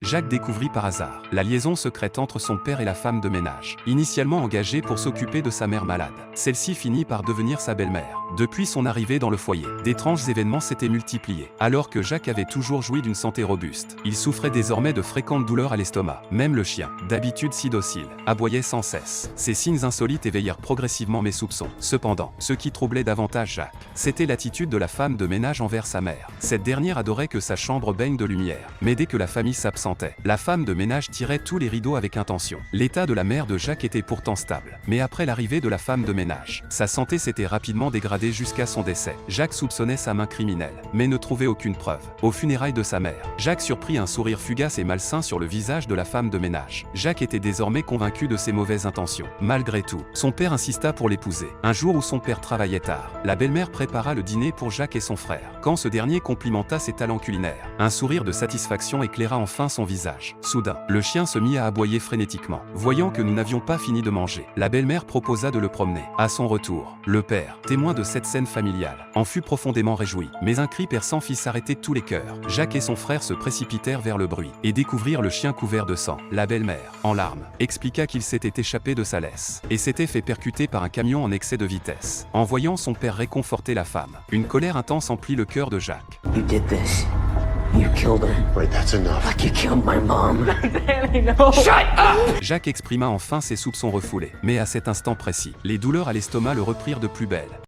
Jacques découvrit par hasard la liaison secrète entre son père et la femme de ménage. Initialement engagée pour s'occuper de sa mère malade, celle-ci finit par devenir sa belle-mère. Depuis son arrivée dans le foyer, d'étranges événements s'étaient multipliés. Alors que Jacques avait toujours joui d'une santé robuste, il souffrait désormais de fréquentes douleurs à l'estomac. Même le chien, d'habitude si docile, aboyait sans cesse. Ces signes insolites éveillèrent progressivement mes soupçons. Cependant, ce qui troublait davantage Jacques, c'était l'attitude de la femme de ménage envers sa mère. Cette dernière adorait que sa chambre baigne de lumière, mais dès que la famille s'absentait, la femme de ménage tirait tous les rideaux avec intention. L'état de la mère de Jacques était pourtant stable, mais après l'arrivée de la femme de ménage, sa santé s'était rapidement dégradée jusqu'à son décès. Jacques soupçonnait sa main criminelle, mais ne trouvait aucune preuve. Aux funérailles de sa mère, Jacques surprit un sourire fugace et malsain sur le visage de la femme de ménage. Jacques était désormais convaincu de ses mauvaises intentions. Malgré tout, son père insista pour l'épouser. Un jour où son père travaillait tard, la belle-mère prépara le dîner pour Jacques et son frère. Quand ce dernier complimenta ses talents culinaires, un sourire de satisfaction éclaira enfin son visage. Soudain, le chien se mit à aboyer frénétiquement. Voyant que nous n'avions pas fini de manger, la belle-mère proposa de le promener. À son retour, le père, témoin de cette scène familiale, en fut profondément réjoui. Mais un cri perçant fit s'arrêter tous les cœurs. Jacques et son frère se précipitèrent vers le bruit et découvrirent le chien couvert de sang. La belle-mère, en larmes, expliqua qu'il s'était échappé de sa laisse et s'était fait percuter par un camion en excès de vitesse. En voyant son père réconforter la femme, une colère intense emplit le cœur de Jacques. You did this. You killed her. Wait, that's enough. Like you killed my mom. Jacques exprima enfin ses soupçons refoulés. Mais à cet instant précis, les douleurs à l'estomac le reprirent de plus belle.